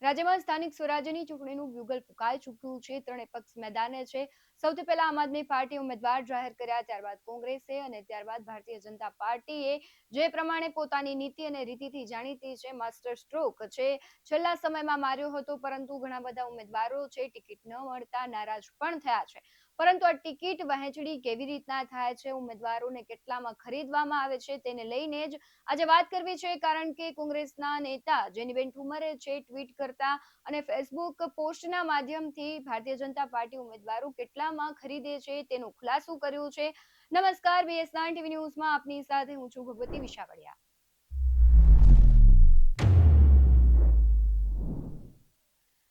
રાજ્યમાં સ્થાનિક સ્વરાજ્યની ચૂંટણીનું બ્યુગલ ફૂંકાઈ ચૂક્યું છે. ત્રણેય પક્ષ મેદાને છે. સૌથી પહેલા આમ આદમી પાર્ટી ઉમેદવાર જાહેર કર્યા, ત્યારબાદ કોંગ્રેસે અને ત્યારબાદ ભારતીય જનતા પાર્ટીએ જે પ્રમાણે પોતાની નીતિ અને રીતિથી જાણીતી છે, માસ્ટર સ્ટ્રોક છે, છેલ્લા સમયમાં માર્યો હતો. પરંતુ ઘણા બધા ઉમેદવારો છે ટિકિટ ન મળતા નારાજ પણ થયા છે. પરંતુ આ ટિકિટ વહેંચણી કેવી રીતના થાય છે, ઉમેદવારોને કેટલામાં ખરીદવામાં આવે છે, તેને લઈને જ આજે વાત કરવી છે. કારણ કે કોંગ્રેસના નેતા જેનીબેન ઠુમરે છે ટ્વીટ કરતા અને ફેસબુક પોસ્ટના માધ્યમથી ભારતીય જનતા પાર્ટી ઉમેદવારો કેટલામાં ખરીદે છે તેનો ખુલાસો કર્યો છે. નમસ્કાર, BS9 ટીવી ન્યૂઝમાં આપની સાથે હું છું ભગવતી વિશાવડિયા.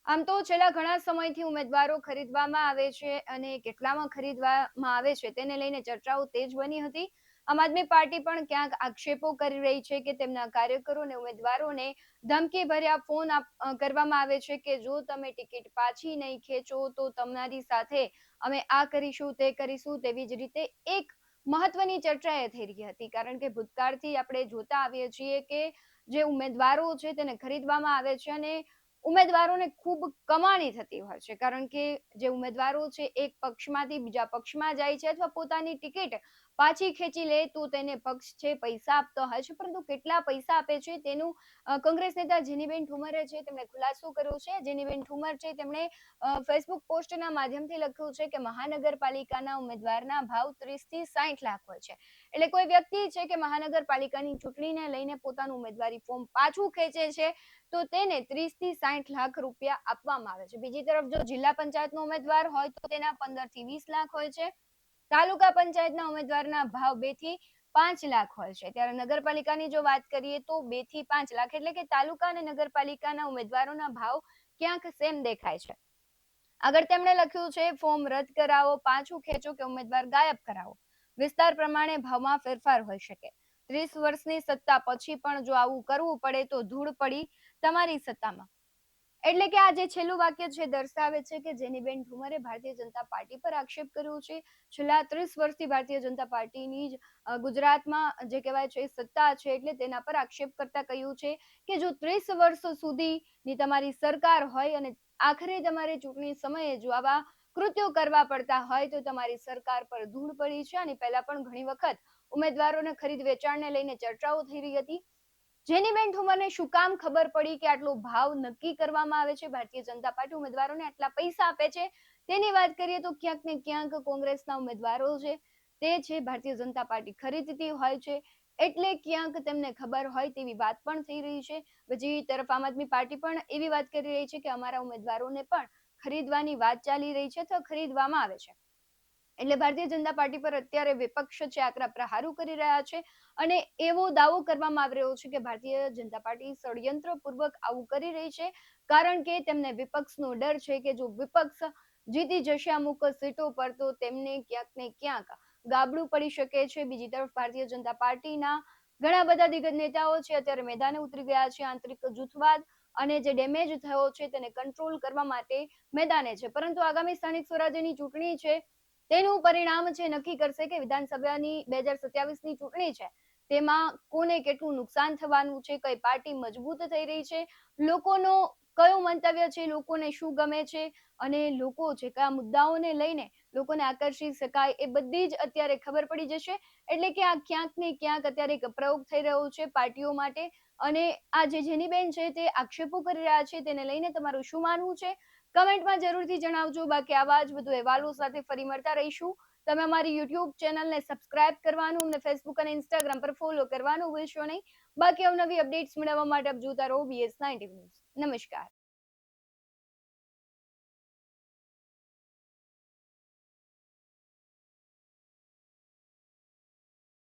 આમ તો છેલ્લા ઘણા સમયથી ઉમેદવારો ખરીદવામાં આવે છે અને કેટલામાં ખરીદવામાં આવે છે તેને લઈને ચર્ચાઓ તેજ બની હતી. આમ આદમી પાર્ટી પણ ક્યાંક આક્ષેપો કરી રહી છે કે તેમના કાર્યકરો અને ઉમેદવારોને ધમકી ભર્યા ફોન કરવામાં આવે છે કે જો તમે ટિકિટ પાછી નહીં ખેંચો તો તમારી સાથે અમે આ કરીશું તે કરીશું. તેવી જ રીતે એક મહત્વની ચર્ચા એ થઈ રહી હતી, કારણ કે ભૂતકાળથી આપણે જોતા આવીએ છીએ કે જે ઉમેદવારો છે તેને ખરીદવામાં આવે છે અને ઉમેદવારોને ખૂબ કમાણી થતી હોય છે. કારણ કે જે ઉમેદવારો છે એક પક્ષમાંથી બીજા પક્ષમાં જાય છે અથવા પોતાની ટિકિટ પાછી ખેંચી લે તો તેને પક્ષ છે પૈસા આપતો હોય છે. પરંતુ કેટલા પૈસા આપે છે તેનું કોંગ્રેસ નેતા જેનીબેન ઠુમરે છે તેમણે ખુલાસો કર્યો છે. જેનીબેન ઠુમર છે તેમણે ફેસબુક પોસ્ટના માધ્યમથી લખ્યું છે કે મહાનગરપાલિકાના ઉમેદવારના ભાવ 30 થી 60 લાખ હોય છે. એટલે કોઈ વ્યક્તિ છે કે મહાનગરપાલિકાની ચૂંટણીને લઈને પોતાનું ઉમેદવારી ફોર્મ પાછું ખેંચે છે તો તેને 30 થી 60 લાખ રૂપિયા આપવામાં આવે છે. બીજી તરફ જો જિલ્લા પંચાયતનો ઉમેદવાર હોય તો તેના 15 થી 20 લાખ હોય છે. તાલુકા પંચાયતના ઉમેદવારના ભાવ 2 થી 5 લાખ હોય છે. ત્યારે નગરપાલિકાની જો વાત કરીએ તો 2 થી 5 લાખ, એટલે કે તાલુકા અને નગરપાલિકાના ઉમેદવારોના ભાવ ક્યાંક સેમ દેખાય છે. આગળ તેમણે લખ્યું છે ફોર્મ રદ કરાવો, પાછું ખેંચો કે ઉમેદવાર ગાયબ કરાવો, વિસ્તાર પ્રમાણે ભાવમાં ફેરફાર હોઈ શકે. 30 વર્ષની સત્તા પછી પણ જો આવું કરવું પડે તો ધૂળ પડી તમારી સત્તામાં. એટલે કે આ જે છેલ્લું વાક્ય છે દર્શાવે છે કે જેનીબેન ઠુમરે ભારતીય જનતા પાર્ટી પર આક્ષેપ કર્યો છે. છેલ્લા 30 વર્ષથી ભારતીય જનતા પાર્ટીની જ ગુજરાતમાં જે કહેવાય છે સત્તા છે, એટલે તેના પર આક્ષેપ કરતા કહ્યું છે કે જો 30 વર્ષ સુધીની તમારી સરકાર હોય અને આખરે તમારે ચૂંટણી સમયે જો આવા કૃત્યો કરવા પડતા હોય તો તમારી સરકાર પર ધૂળ પડી છે. અને પહેલા પણ ઘણી વખત ઉમેદવારોને ખરીદ વેચાણને લઈને ચર્ચાઓ થઈ રહી હતી. જેનીબેન ઠુમરને શું કામ ખબર પડી કે આટલો ભાવ નક્કી કરવામાં આવે છે, ભારતીય જનતા પાર્ટી ઉમેદવારોને આટલા પૈસા આપે છે, તેની વાત કરીએ તો ક્યાંક ને ક્યાંક કોંગ્રેસના ઉમેદવારો છે તે છે ભારતીય જનતા પાર્ટી ખરીદતી હોય છે. એટલે ક્યાંક તેમને ખબર હોય તેવી વાત પણ થઈ રહી છે. બીજી તરફ આમ આદમી પાર્ટી પણ એવી વાત કરી રહી છે કે અમારા ઉમેદવારોને પણ ખરીદવાની વાત ચાલી રહી છે તો ખરીદવામાં આવે છે. એટલે ભારતીય જનતા પાર્ટી પર અત્યારે વિપક્ષ છે આકરા પ્રહારો કરી રહ્યા છે અને એવો દાવો કરવામાં આવી રહ્યો છે કે ભારતીય જનતા પાર્ટી ષડયંત્રપૂર્વક આવું કરી રહી છે. કારણ કે તેમને વિપક્ષનો ડર છે કે જો વિપક્ષ જીતી જશે અમુક સીટો પર તો તેમને ક્યાંક ને ક્યાંક ગાબડું પડી શકે છે. બીજી તરફ ભારતીય જનતા પાર્ટીના ઘણા બધા દિગ્ગજ નેતાઓ છે અત્યારે મેદાને ઉતરી ગયા છે. આંતરિક જૂથવાદ અને જે ડેમેજ થયો છે તેને કંટ્રોલ કરવા માટે મેદાને છે. પરંતુ આગામી સ્થાનિક સ્વરાજ્યની ચૂંટણી છે તેનું પરિણામ છે નક્કી કરશે કે વિધાનસભાની 2027ની ચૂંટણી છે તેમાં કોને કેટલું નુકસાન થવાનું છે, કઈ પાર્ટી મજબૂત થઈ રહી છે, લોકોનો કયો મંતવ્ય છે, લોકોને શું ગમે છે અને લોકો છે કયા મુદ્દાઓને લઈને લોકોને આકર્ષી શકાય એ બધી જ અત્યારે ખબર પડી જશે. એટલે કે આ ક્યાંક ને ક્યાંક અત્યારે એક પ્રયોગ થઈ રહ્યો છે પાર્ટીઓ માટે. અને આ જે જેનીબેન છે તે આક્ષેપો કરી રહ્યા છે તેને લઈને તમારું શું માનવું છે કમેન્ટમાં જરૂરથી જણાવજો. બાકી આવા જ વધુ અહેવાલો સાથે ફરી મળતા રહીશું. તમે અમારી યુટ્યુબ ચેનલને સબસ્ક્રાઇબ કરવાનું, અમને ફેસબુક અને ઇન્સ્ટાગ્રામ પર ફોલો કરવાનું ભૂલશો નહીં. બાકી અવનવી અપડેટ્સ મેળવવા માટે આપ જોતા રહો BS9 ટીવી ન્યૂઝ. નમસ્કાર.